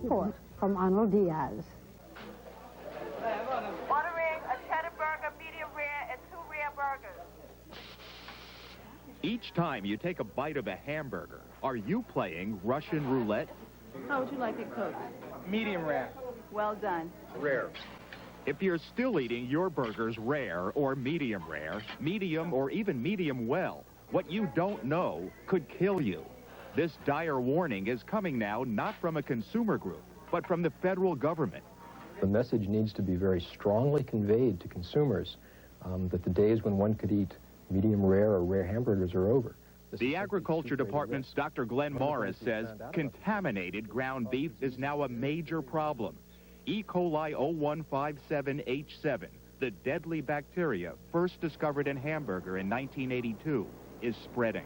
report from Arnold Diaz. Ordering a cheddar burger, medium rare, and 2 rare burgers. Each time you take a bite of a hamburger, are you playing Russian roulette? How would you like it cooked? Medium rare. Well done. Rare. If you're still eating your burgers rare, or medium, or even medium well, what you don't know could kill you. This dire warning is coming now not from a consumer group, but from the federal government. The message needs to be very strongly conveyed to consumers that the days when one could eat medium rare or rare hamburgers are over. The Agriculture Department's Dr. Glenn Morris says contaminated ground beef is now a major problem. E-Coli 0157H7, the deadly bacteria first discovered in hamburger in 1982, is spreading.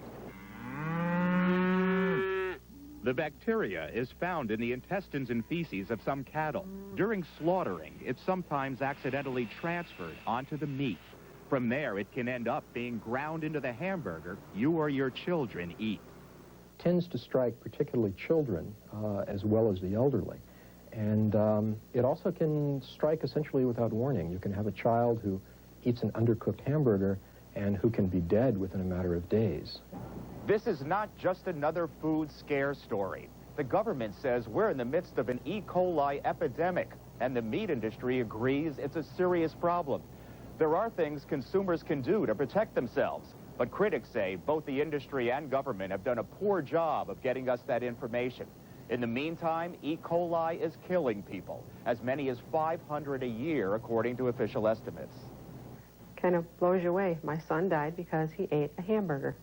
The bacteria is found in the intestines and feces of some cattle. During slaughtering, it's sometimes accidentally transferred onto the meat. From there, it can end up being ground into the hamburger you or your children eat. It tends to strike particularly children as well as the elderly. And it also can strike essentially without warning. You can have a child who eats an undercooked hamburger and who can be dead within a matter of days. This is not just another food scare story. The government says we're in the midst of an E. coli epidemic, and the meat industry agrees it's a serious problem. There are things consumers can do to protect themselves, but critics say both the industry and government have done a poor job of getting us that information. In the meantime, E. coli is killing people, as many as 500 a year, according to official estimates. Kind of blows you away. My son died because he ate a hamburger.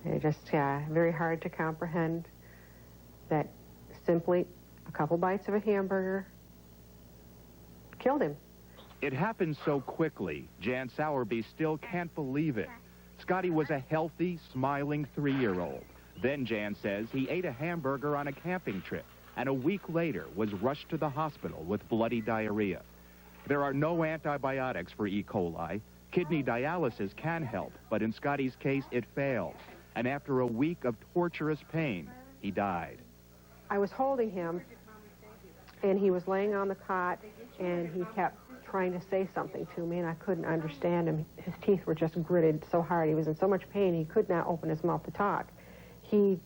It's just very hard to comprehend that simply a couple bites of a hamburger killed him. It happened so quickly, Jan Sowerby still can't believe it. Scotty was a healthy, smiling 3-year-old. Then, Jan says, he ate a hamburger on a camping trip, and a week later was rushed to the hospital with bloody diarrhea. There are no antibiotics for E. coli. Kidney dialysis can help, but in Scotty's case, it failed. And after a week of torturous pain, he died. I was holding him, and he was laying on the cot, and he kept trying to say something to me, and I couldn't understand him. His teeth were just gritted so hard. He was in so much pain, he could not open his mouth to talk. He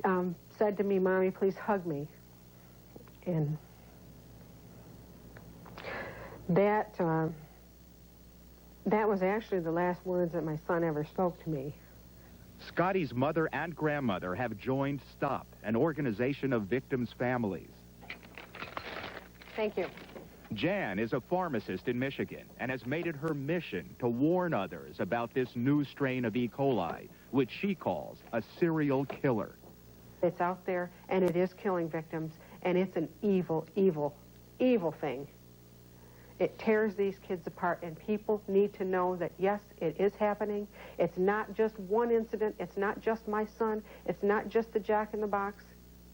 said to me, "Mommy, please hug me." And that was actually the last words that my son ever spoke to me. Scotty's mother and grandmother have joined STOP, an organization of victims' families. Thank you. Jan is a pharmacist in Michigan and has made it her mission to warn others about this new strain of E. coli, which she calls a serial killer. It's out there, and it is killing victims, and it's an evil, evil, evil thing. It tears these kids apart, and people need to know that, yes, it is happening. It's not just one incident. It's not just my son. It's not just the Jack in the Box.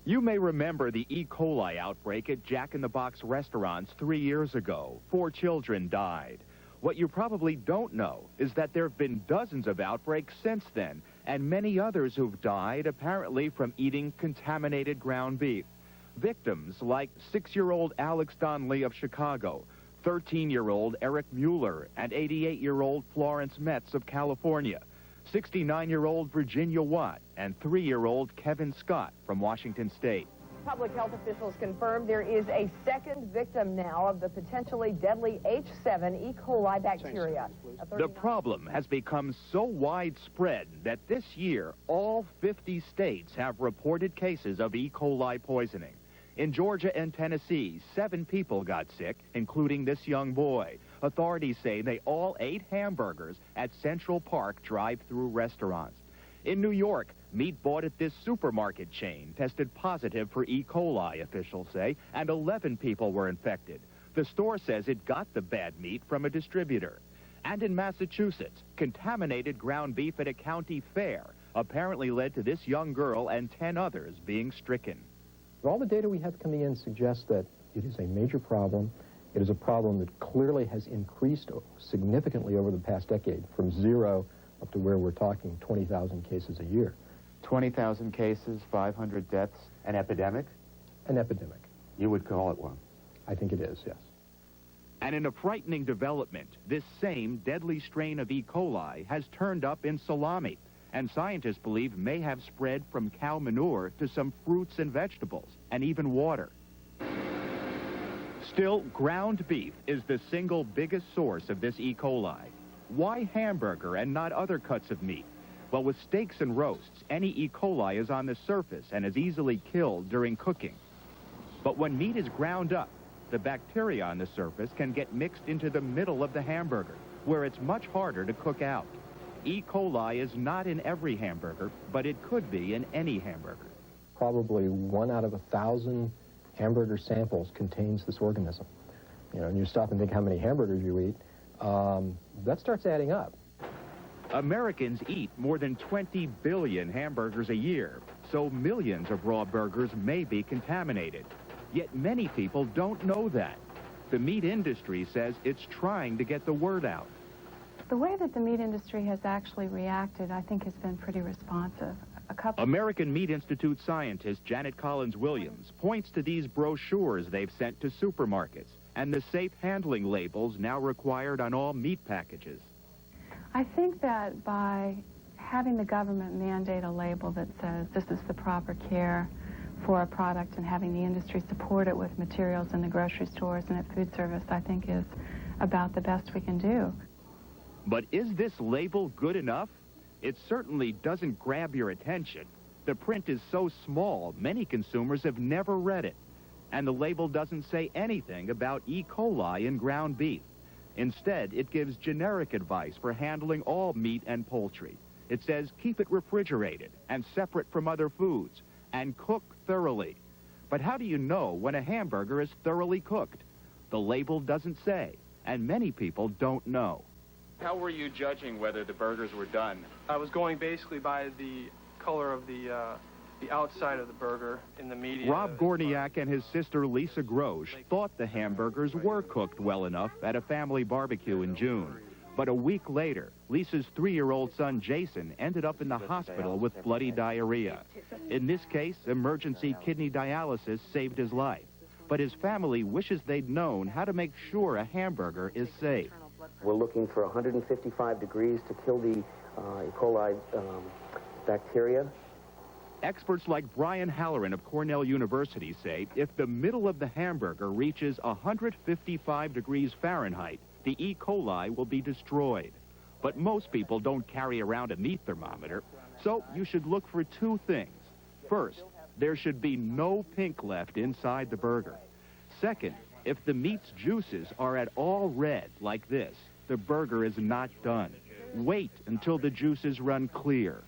You may remember the E. coli outbreak at Jack in the Box restaurants 3 years ago. 4 children died. What you probably don't know is that there have been dozens of outbreaks since then, and many others who've died apparently from eating contaminated ground beef. Victims like 6-year-old Alex Donnelly of Chicago, 13-year-old Eric Mueller, and 88-year-old Florence Metz of California, 69-year-old Virginia Watt, and 3-year-old Kevin Scott from Washington State. Public health officials confirmed there is a second victim now of the potentially deadly H7 E. coli bacteria. The problem has become so widespread that this year all 50 states have reported cases of E. coli poisoning. In Georgia and Tennessee, 7 people got sick, including this young boy. Authorities say they all ate hamburgers at Central Park drive-through restaurants. In New York, meat bought at this supermarket chain tested positive for E. coli, officials say, and 11 people were infected. The store says it got the bad meat from a distributor. And in Massachusetts, contaminated ground beef at a county fair apparently led to this young girl and 10 others being stricken. All the data we have coming in suggests that it is a major problem. It is a problem that clearly has increased significantly over the past decade, from 0 up to where we're talking 20,000 cases a year. 20,000 cases, 500 deaths, an epidemic? an epidemic. You would call it one? I think it is, yes. And in a frightening development, this same deadly strain of E. coli has turned up in salami, and scientists believe may have spread from cow manure to some fruits and vegetables, and even water. Still, ground beef is the single biggest source of this E. coli. Why hamburger and not other cuts of meat? Well, with steaks and roasts, any E. coli is on the surface and is easily killed during cooking. But when meat is ground up, the bacteria on the surface can get mixed into the middle of the hamburger, where it's much harder to cook out. E. coli is not in every hamburger, but it could be in any hamburger. Probably 1 out of 1,000 hamburger samples contains this organism. You know, and you stop and think how many hamburgers you eat, that starts adding up. Americans eat more than 20 billion hamburgers a year, so millions of raw burgers may be contaminated. Yet many people don't know that. The meat industry says it's trying to get the word out. The way that the meat industry has actually reacted, I think, has been pretty responsive. American Meat Institute scientist Janet Collins-Williams points to these brochures they've sent to supermarkets and the safe handling labels now required on all meat packages. I think that by having the government mandate a label that says this is the proper care for a product and having the industry support it with materials in the grocery stores and at food service, I think is about the best we can do. But is this label good enough? It certainly doesn't grab your attention. The print is so small, many consumers have never read it. And the label doesn't say anything about E. coli in ground beef. Instead, it gives generic advice for handling all meat and poultry. It says keep it refrigerated and separate from other foods and cook thoroughly. But how do you know when a hamburger is thoroughly cooked? The label doesn't say, and many people don't know. How were you judging whether the burgers were done? I was going basically by the color of the outside of the burger in the media. Rob Gorniak and his sister Lisa Grosch thought the hamburgers were cooked well enough at a family barbecue in June. But a week later, Lisa's 3-year-old son Jason ended up in the hospital with bloody diarrhea. In this case, emergency kidney dialysis saved his life. But his family wishes they'd known how to make sure a hamburger is safe. We're looking for 155 degrees to kill the E. coli bacteria. Experts like Brian Halloran of Cornell University say if the middle of the hamburger reaches 155 degrees Fahrenheit, the E. coli will be destroyed. But most people don't carry around a meat thermometer, so you should look for 2 things. First, there should be no pink left inside the burger. Second, if the meat's juices are at all red like this, the burger is not done. Wait until the juices run clear.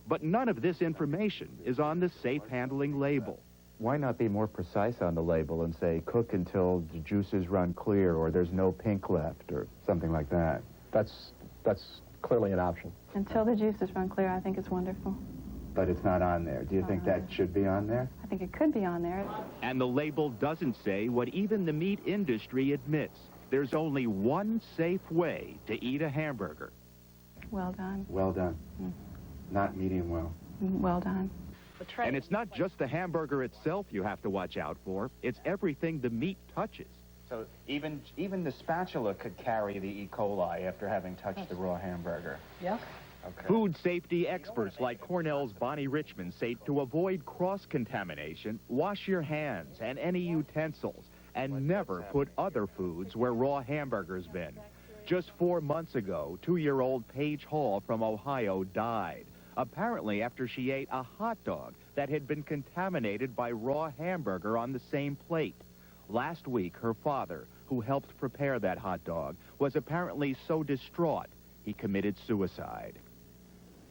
But none of this information is on the safe handling label. Why not be more precise on the label and say, cook until the juices run clear, or there's no pink left, or something like that? That's clearly an option. Until the juices run clear, I think it's wonderful. But it's not on there. Do you think that should be on there? I think it could be on there. And the label doesn't say what even the meat industry admits. There's only one safe way to eat a hamburger. Well done. Well done. Not medium well. Well done. And it's not just the hamburger itself you have to watch out for. It's everything the meat touches. So even the spatula could carry the E. coli after having touched the raw hamburger. Yeah. Okay. Food safety experts like Cornell's Bonnie Richmond say to avoid cross-contamination, wash your hands and any utensils, and never put other foods where raw hamburgers been. Just 4 months ago, 2-year-old Paige Hall from Ohio died, apparently after she ate a hot dog that had been contaminated by raw hamburger on the same plate. Last week, her father, who helped prepare that hot dog, was apparently so distraught he committed suicide.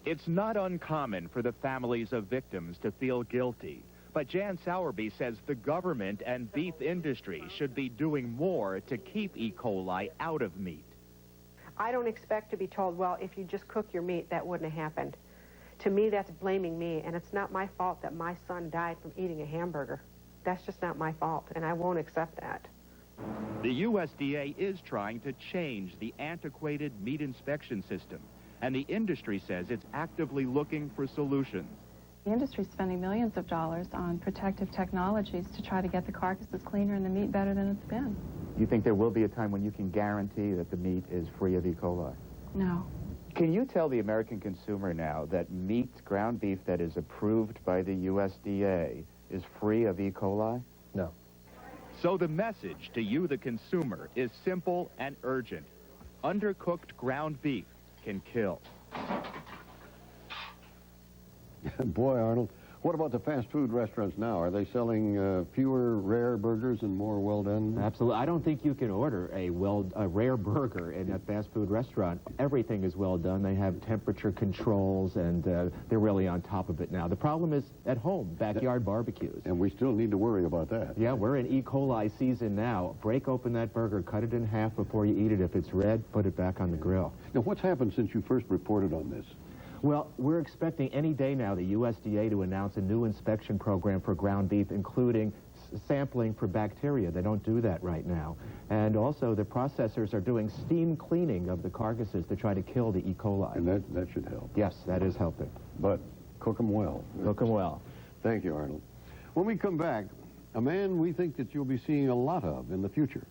It's not uncommon for the families of victims to feel guilty, but Jan Sowerby says the government and beef industry should be doing more to keep E. coli out of meat. I don't expect to be told, well, if you just cook your meat, that wouldn't have happened. To me, that's blaming me, and it's not my fault that my son died from eating a hamburger. That's just not my fault, and I won't accept that. The USDA is trying to change the antiquated meat inspection system, and the industry says it's actively looking for solutions. The industry's spending millions of dollars on protective technologies to try to get the carcasses cleaner and the meat better than it's been. You think there will be a time when you can guarantee that the meat is free of E. coli? No. Can you tell the American consumer now that meat, ground beef that is approved by the USDA is free of E. coli? No. So the message to you, the consumer, is simple and urgent. Undercooked ground beef can kill. Boy, Arnold, what about the fast food restaurants now? Are they selling fewer rare burgers and more well-done? Absolutely. I don't think you can order a rare burger in a fast food restaurant. Everything is well done. They have temperature controls, and they're really on top of it now. The problem is at home, backyard barbecues. And we still need to worry about that. Yeah, we're in E. coli season now. Break open that burger, cut it in half before you eat it. If it's red, put it back on the grill. Now, what's happened since you first reported on this? Well, we're expecting any day now the USDA to announce a new inspection program for ground beef, including sampling for bacteria. They don't do that right now. And also, the processors are doing steam cleaning of the carcasses to try to kill the E. coli. And that should help. Yes, that is helping. But cook them well. Cook them well. Thank you, Arnold. When we come back, a man we think that you'll be seeing a lot of in the future.